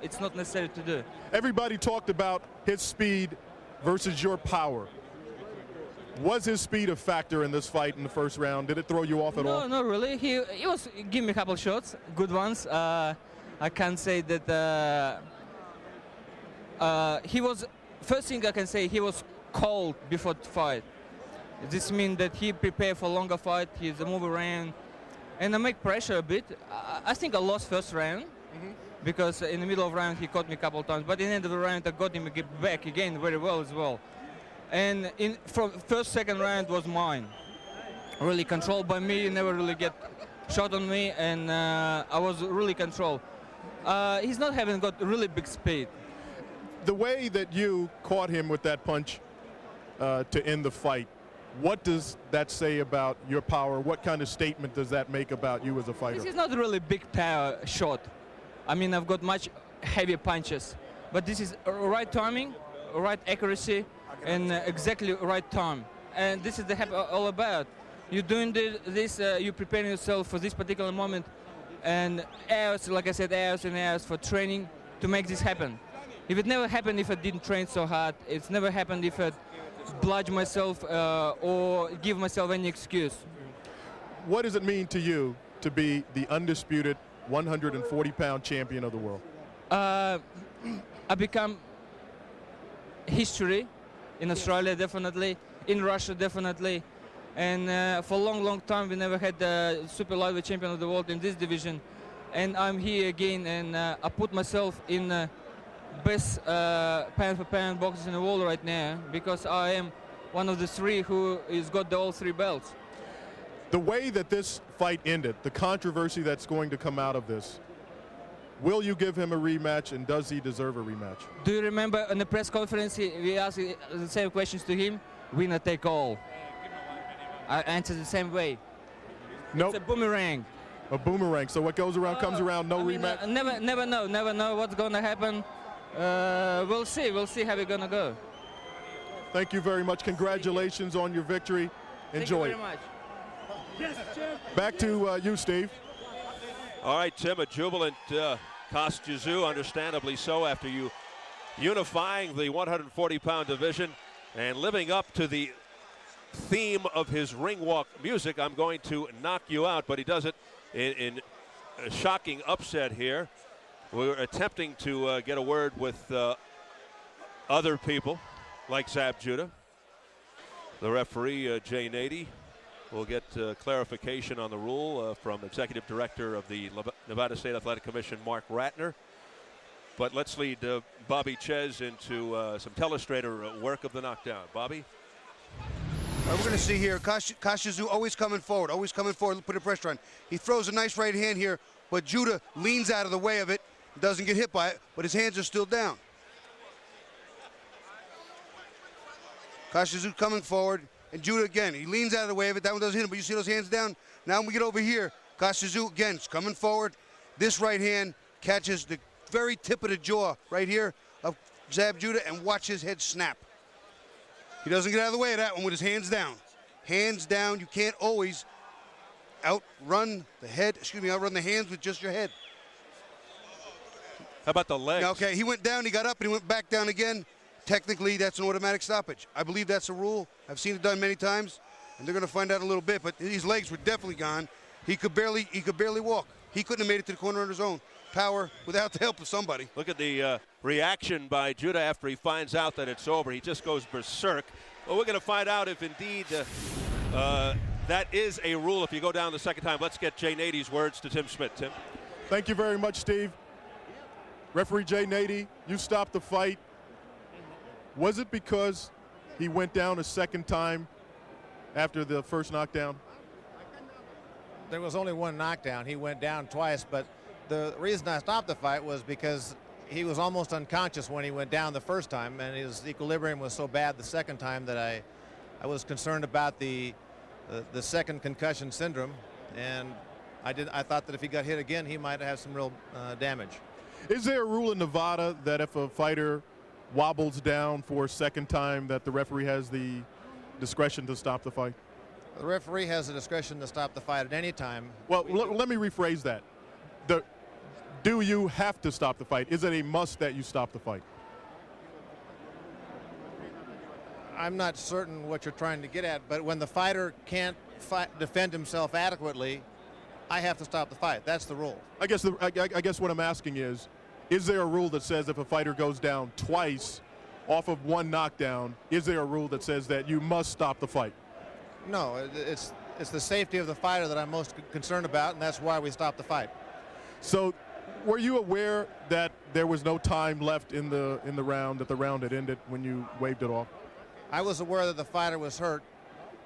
it's not necessary to do. Everybody talked about his speed versus your power. Was his speed a factor in this fight in the first round? Did it throw you off at all? No, not really. He was give me a couple shots, good ones. I can't say that he was. First thing I can say, he was cold before the fight. This means that he prepared for longer fight. He's a move around, and I make pressure a bit. I think I lost first round because in the middle of round he caught me a couple of times. But in the end of the round I got him back again very well as well. And from first, second round was mine. Really controlled by me. Never really get shot on me, and I was really controlled. He's not having got really big speed. The way that you caught him with that punch to end the fight, what does that say about your power? What kind of statement does that make about you as a fighter? This is not really big power shot. I mean, I've got much heavier punches, but this is right timing, right accuracy, and exactly right time. And this is all about. You're doing this, you're preparing yourself for this particular moment, and hours, like I said, hours and hours for training to make this happen. If it never happened if I didn't train so hard, it's never happened if I bludge myself or give myself any excuse. What does it mean to you to be the undisputed 140-pound champion of the world? I become history in Australia, definitely, in Russia, definitely, and for a long, long time we never had the super lightweight champion of the world in this division, and I'm here again, and I put myself in best pound-for-pound boxers in the world right now because I am one of the three who has got all three belts. The way that this fight ended, the controversy that's going to come out of this, will you give him a rematch, and does he deserve a rematch? Do you remember in the press conference we asked the same questions to him? Winner take all. I answered the same way. Nope. It's a boomerang. A boomerang. So what goes around comes around. No rematch. Never know what's going to happen. We'll see how we're going to go. Thank you very much. Congratulations on your victory. Enjoy. Thank you very much. Back to you, Steve. All right, Tim, a jubilant Tszyu, understandably so, after you unifying the 140-pound division and living up to the theme of his ring walk music. I'm going to knock you out, but he does it in a shocking upset here. We're attempting to get a word with other people like Zabjuda. The referee, Jay Nady, will get clarification on the rule from Executive Director of the Nevada State Athletic Commission, Mark Ratner. But let's lead Bobby Ches into some telestrator work of the knockdown. Bobby? We're going to see here, Tszyu always coming forward, putting pressure on. He throws a nice right hand here, but Judah leans out of the way of it, doesn't get hit by it, but his hands are still down. Tszyu coming forward, and Judah again, he leans out of the way of it. That one doesn't hit him, but you see those hands down? Now when we get over here, Tszyu again is coming forward. This right hand catches the very tip of the jaw right here of Zabjuda, and watch his head snap. He doesn't get out of the way of that one with his hands down. Hands down, you can't always outrun the hands with just your head. How about the legs? Okay, he went down, he got up, and he went back down again. Technically, that's an automatic stoppage. I believe that's a rule. I've seen it done many times, and they're going to find out in a little bit, but these legs were definitely gone. He could barely walk. He couldn't have made it to the corner on his own power without the help of somebody. Look at the reaction by Judah after he finds out that it's over. He just goes berserk. Well, we're going to find out if indeed that is a rule if you go down the second time. Let's get Jay Nady's words to Tim Smith. Tim. Thank you very much, Steve. Referee Jay Nady, you stopped the fight. Was it because he went down a second time after the first knockdown? There was only one knockdown. He went down twice, but the reason I stopped the fight was because he was almost unconscious when he went down the first time, and his equilibrium was so bad the second time that I was concerned about the second concussion syndrome, and I thought that if he got hit again, he might have some real damage. Is there a rule in Nevada that if a fighter wobbles down for a second time that the referee has the discretion to stop the fight? The referee has the discretion to stop the fight at any time. Well, let me rephrase that. do you have to stop the fight? Is it a must that you stop the fight? I'm not certain what you're trying to get at, but when the fighter can't defend himself adequately, I have to stop the fight. That's the rule. I guess what I'm asking is there a rule that says if a fighter goes down twice off of one knockdown, is there a rule that says that you must stop the fight? No, it's the safety of the fighter that I'm most concerned about, and that's why we stop the fight. So, were you aware that there was no time left in the round, that the round had ended when you waved it off? I was aware that the fighter was hurt,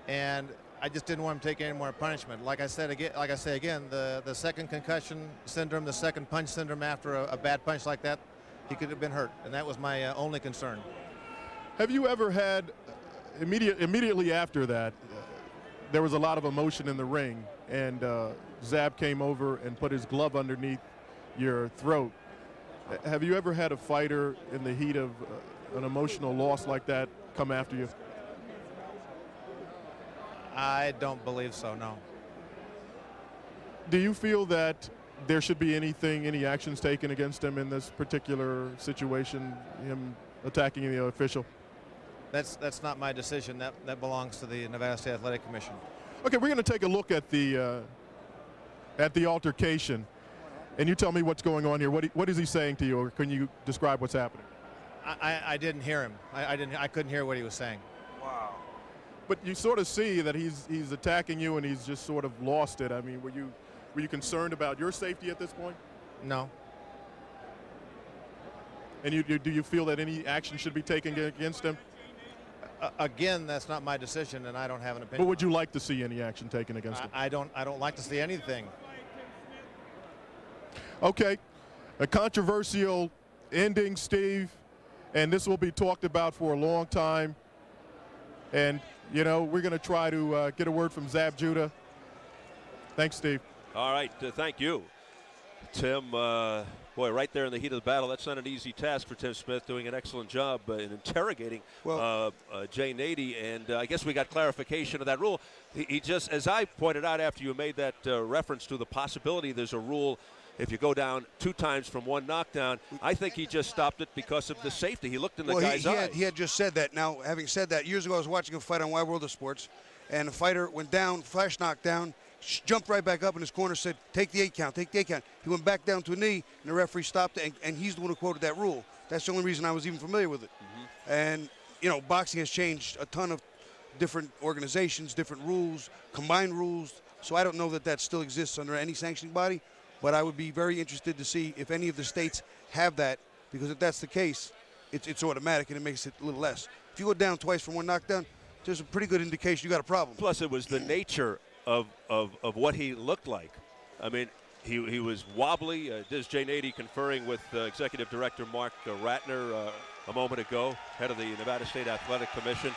and I just didn't want him to take any more punishment. Like I say again, the second concussion syndrome, the second punch syndrome after a bad punch like that, he could have been hurt, and that was my only concern. Have you ever had immediately after that? There was a lot of emotion in the ring, and Zab came over and put his glove underneath your throat. Have you ever had a fighter in the heat of an emotional loss like that come after you? I don't believe so, no. Do you feel that there should be any actions taken against him in this particular situation, him attacking the official? That's not my decision. That belongs to the Nevada State Athletic Commission. Okay, we're going to take a look at the altercation, and you tell me what's going on here. What is he saying to you, or can you describe what's happening? I didn't hear him. I couldn't hear what he was saying. Wow. But you sort of see that he's attacking you, and he's just sort of lost it. I mean, were you concerned about your safety at this point? No. And do you feel that any action should be taken against him? Again, that's not my decision, and I don't have an opinion. But would you like to see any action taken against him? I don't like to see anything. Okay, a controversial ending, Steve, and this will be talked about for a long time. And you know, we're going to try to get a word from Zab Judah. Thanks, Steve. All right, thank you, Tim. Boy, right there in the heat of the battle, that's not an easy task for Tim Smith, doing an excellent job in interrogating Jay Nady, and I guess we got clarification of that rule. He just, as I pointed out after you made that reference to the possibility there's a rule if you go down 2 times from one knockdown, I think he just stopped it because of the safety. He looked in the guy's eyes. He had just said that. Now, having said that, years ago I was watching a fight on Wide World of Sports, and the fighter went down, flash knockdown, jumped right back up in his corner, said, take the 8 count, take the 8 count. He went back down to a knee, and the referee stopped it, and he's the one who quoted that rule. That's the only reason I was even familiar with it. Mm-hmm. And, you know, boxing has changed a ton of different organizations, different rules, combined rules, so I don't know that that still exists under any sanctioning body, but I would be very interested to see if any of the states have that, because if that's the case, it's automatic, and it makes it a little less. If you go down twice from one knockdown, there's a pretty good indication you got a problem. Plus, it was the nature of what he looked like. I mean, he was wobbly. This is Jay Nady conferring with Executive Director Mark Ratner a moment ago, head of the Nevada State Athletic Commission.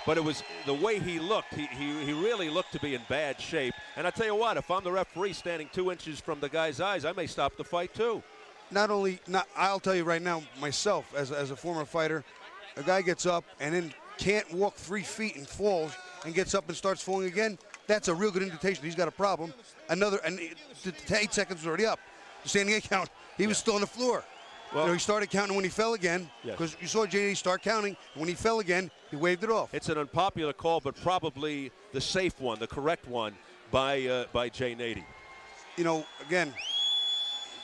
But it was the way he looked. He really looked to be in bad shape. And I tell you what, if I'm the referee standing 2 inches from the guy's eyes, I may stop the fight too. I'll tell you right now, myself, as a former fighter, a guy gets up and then can't walk 3 feet and falls and gets up and starts falling again. That's a real good indication he's got a problem. And the 8 seconds was already up. The standing 8 count, he was still on the floor. Well, he started counting when he fell again, because you saw JD start counting, and when he fell again, he waved it off. It's an unpopular call, but probably the safe one, the correct one by Jay Nady. You know, again,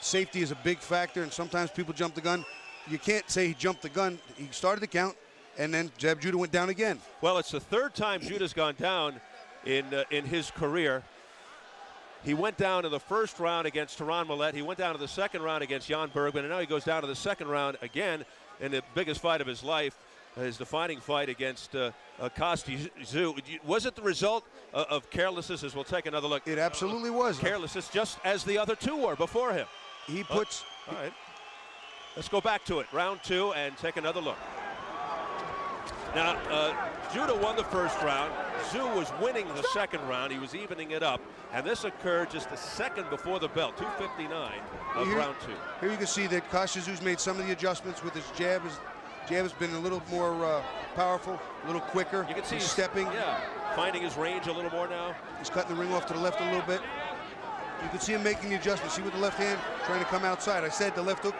safety is a big factor, and sometimes people jump the gun. You can't say he jumped the gun. He started the count, and then Zab Judah went down again. Well, it's the 3rd time Judah's gone down in his career. He went down in the first round against Tehran Millett. He went down in the second round against Jan Bergman, and now he goes down to the second round again in the biggest fight of his life, his defining fight against Kostya. Was it the result of carelessness? As we'll take another look. It absolutely was. Carelessness, just as the other 2 were before him. He puts. All right. Let's go back to it. Round 2 and take another look. Now, Judah won the first round. Tszyu was winning the second round. He was evening it up. And this occurred just a second before the bell, 2:59 of round 2. Here you can see that Tyszu's made some of the adjustments with his jab. His jab has been a little more powerful, a little quicker. You can see he's stepping. Yeah, finding his range a little more now. He's cutting the ring off to the left a little bit. You can see him making the adjustment. See with the left hand, trying to come outside. I said the left hook